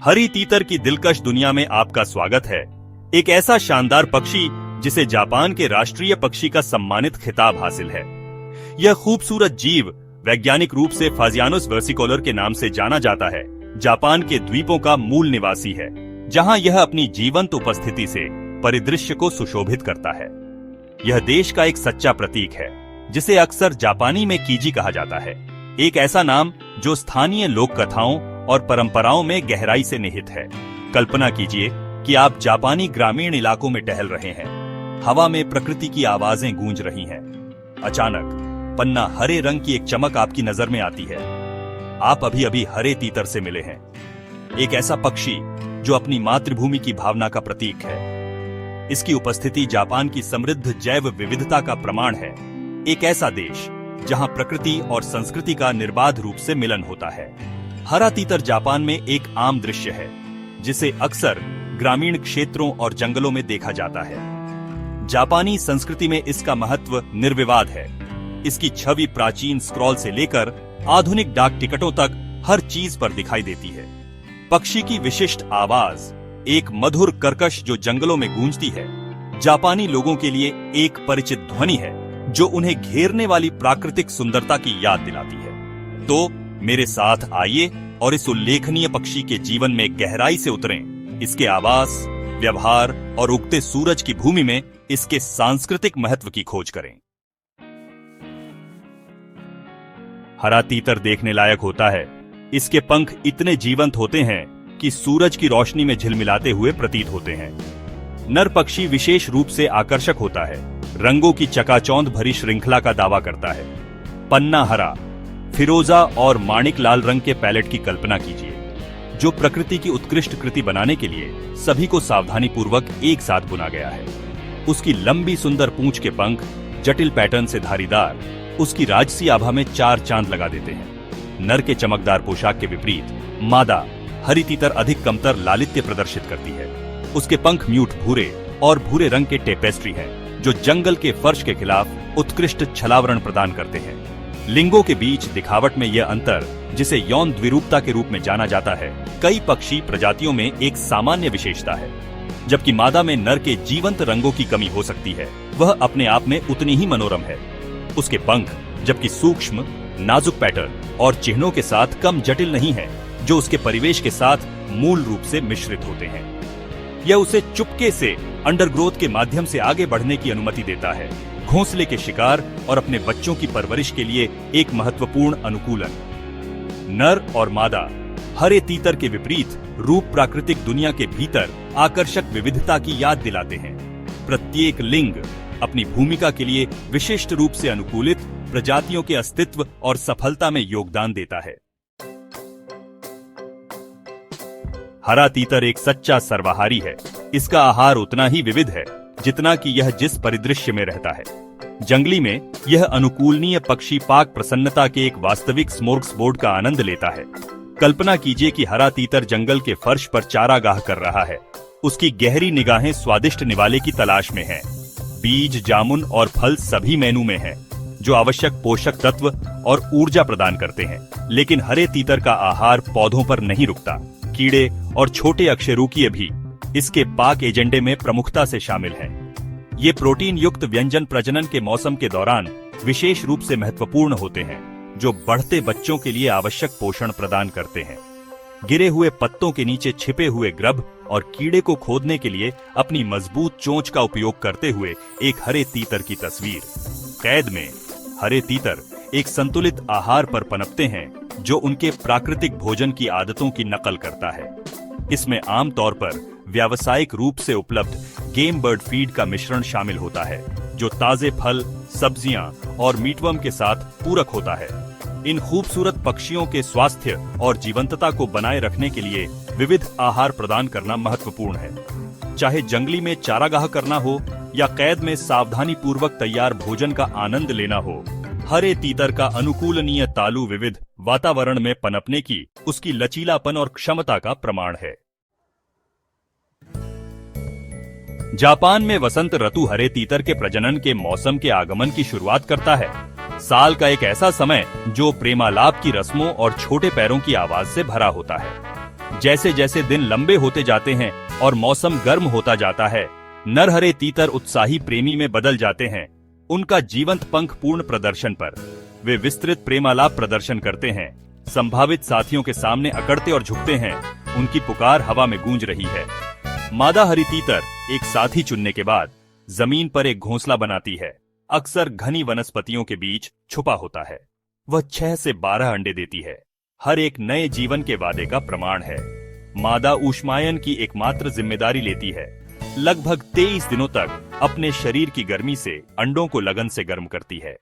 हरी तीतर की दिलकश दुनिया में आपका स्वागत है। एक ऐसा शानदार पक्षी जिसे जापान के राष्ट्रीय पक्षी का सम्मानित खिताब हासिल है। यह खूबसूरत जीव वैज्ञानिक रूप से फाजियानुस वर्सिकोलर के नाम से जाना जाता है। जापान के द्वीपों का मूल निवासी है, जहां यह अपनी जीवंत उपस्थिति से परिदृश्य को सुशोभित करता है। यह देश का एक सच्चा प्रतीक है, जिसे अक्सर जापानी में कीजी कहा जाता है, एक ऐसा नाम जो स्थानीय लोक कथाओं और परंपराओं में गहराई से निहित है। कल्पना कीजिए कि आप जापानी ग्रामीण इलाकों में टहल रहे हैं। हवा में प्रकृति की आवाजें गूंज रही हैं। अचानक पन्ना हरे रंग की एक चमक आपकी नजर में आती है। आप अभी अभी हरे तीतर से मिले हैं, एक ऐसा पक्षी जो अपनी मातृभूमि की भावना का प्रतीक है। इसकी उपस्थिति जापान की समृद्ध जैव विविधता का प्रमाण है। एक ऐसा देश जहां प्रकृति और संस्कृति का निर्बाध रूप से मिलन होता है। हरा तीतर जापान में एक आम दृश्य है, जिसे अक्सर ग्रामीण क्षेत्रों और जंगलों में देखा जाता है। जापानी संस्कृति में इसका महत्व निर्विवाद है। इसकी छवि प्राचीन स्क्रॉल से लेकर आधुनिक डाक टिकटों तक हर चीज पर दिखाई देती है। पक्षी की विशिष्ट आवाज, एक मधुर कर्कश जो जंगलों में गूंजती है, जापानी लोगों के लिए एक परिचित ध्वनि है जो उन्हें घेरने वाली प्राकृतिक सुंदरता की याद दिलाती है। तो मेरे साथ आइए और इस उल्लेखनीय पक्षी के जीवन में गहराई से उतरें। इसके आवास, व्यवहार और उगते सूरज की भूमि में इसके सांस्कृतिक महत्व की खोज करें। हरा तीतर देखने लायक होता है। इसके पंख इतने जीवंत होते हैं कि सूरज की रोशनी में झिलमिलाते हुए प्रतीत होते हैं। नर पक्षी विशेष रूप से आकर्षक होता है। रंगों की चकाचौंध भरी श्रृंखला का दावा करता है। पन्ना हरा, फिरोजा और माणिक लाल रंग के पैलेट की कल्पना कीजिए, जो प्रकृति की उत्कृष्ट कृति बनाने के लिए सभी को सावधानी पूर्वक एक साथ बुना गया है। उसकी लंबी सुंदर पूंछ के पंख जटिल पैटर्न से धारीदार उसकी राजसी आभा में चार चांद लगा देते हैं। नर के चमकदार पोशाक के विपरीत मादा हरी तीतर अधिक कमतर लालित्य प्रदर्शित करती है। उसके पंख म्यूट भूरे और भूरे रंग के टेपेस्ट्री हैं, जो जंगल के फर्श के खिलाफ उत्कृष्ट छलावरण प्रदान करते हैं। लिंगों के बीच दिखावट में यह अंतर, जिसे यौन द्विरूपता के रूप में जाना जाता है, कई पक्षी प्रजातियों में एक सामान्य विशेषता है। जबकि मादा में नर के जीवंत रंगों की कमी हो सकती है, वह अपने आप में उतनी ही मनोरम है। उसके पंख जबकि सूक्ष्म, नाजुक पैटर्न और चिन्हों के साथ कम जटिल नहीं है, जो उसके परिवेश के साथ मूल रूप से मिश्रित होते हैं। यह उसे चुपके से अंडरग्रोथ के माध्यम से आगे बढ़ने की अनुमति देता है, घोंसले के शिकार और अपने बच्चों की परवरिश के लिए एक महत्वपूर्ण अनुकूलन। नर और मादा हरे तीतर के विपरीत रूप प्राकृतिक दुनिया के भीतर आकर्षक विविधता की याद दिलाते हैं। प्रत्येक लिंग अपनी भूमिका के लिए विशिष्ट रूप से अनुकूलित प्रजातियों के अस्तित्व और सफलता में योगदान देता है। हरा तीतर एक सच्चा सर्वाहारी है। इसका आहार उतना ही विविध है जितना कि यह जिस परिदृश्य में रहता है। जंगली में यह अनुकूलनीय पक्षी पाक प्रसन्नता के एक वास्तविक स्मोर्गसबोर्ड का आनंद लेता है। कल्पना कीजिए कि हरा तीतर जंगल के फर्श पर चारागाह कर रहा है। उसकी गहरी निगाहें स्वादिष्ट निवाले की तलाश में हैं। बीज, जामुन और फल सभी मेनू में हैं, जो आवश्यक पोषक तत्व और ऊर्जा प्रदान करते हैं। लेकिन हरे तीतर का आहार पौधों पर नहीं रुकता। कीड़े और छोटे अकशेरूकीय भी इसके पाक एजेंडे में प्रमुखता से शामिल हैं। ये प्रोटीन युक्त व्यंजन प्रजनन के मौसम के दौरान विशेष रूप से महत्वपूर्ण होते हैं, जो बढ़ते बच्चों के लिए आवश्यक पोषण प्रदान करते हैं। गिरे हुए पत्तों के नीचे छिपे हुए ग्रब और कीड़े को खोदने के लिए अपनी मजबूत चोंच का उपयोग करते हुए एक हरे तीतर की तस्वीर। कैद में हरे तीतर एक संतुलित आहार पर पनपते हैं, जो उनके प्राकृतिक भोजन की आदतों की नकल करता है। इसमें आमतौर पर व्यावसायिक रूप से उपलब्ध गेम बर्ड फीड का मिश्रण शामिल होता है, जो ताजे फल, सब्जियां और मीटवर्म के साथ पूरक होता है। इन खूबसूरत पक्षियों के स्वास्थ्य और जीवंतता को बनाए रखने के लिए विविध आहार प्रदान करना महत्वपूर्ण है। चाहे जंगली में चारागाह करना हो या कैद में सावधानी पूर्वक तैयार भोजन का आनंद लेना हो, हरे तीतर का अनुकूलनीय तालु विविध वातावरण में पनपने की उसकी लचीलापन और क्षमता का प्रमाण है। जापान में वसंत ऋतु हरे तीतर के प्रजनन के मौसम के आगमन की शुरुआत करता है। साल का एक ऐसा समय जो प्रेमालाप की रस्मों और छोटे पैरों की आवाज से भरा होता है। जैसे जैसे दिन लंबे होते जाते हैं और मौसम गर्म होता जाता है, नरहरे तीतर उत्साही प्रेमी में बदल जाते हैं। उनका जीवंत पंख पूर्ण प्रदर्शन पर वे विस्तृत प्रेमालाप प्रदर्शन करते हैं, संभावित साथियों के सामने अकड़ते और झुकते हैं। उनकी पुकार हवा में गूंज रही है। मादा हरी तीतर एक साथी चुनने के बाद जमीन पर एक घोंसला बनाती है। अक्सर घनी वनस्पतियों के बीच छुपा होता है। वह 6 से 12 अंडे देती है, हर एक नए जीवन के वादे का प्रमाण है। मादा ऊष्मायन की एकमात्र जिम्मेदारी लेती है। लगभग 23 दिनों तक अपने शरीर की गर्मी से अंडों को लगन से गर्म करती है।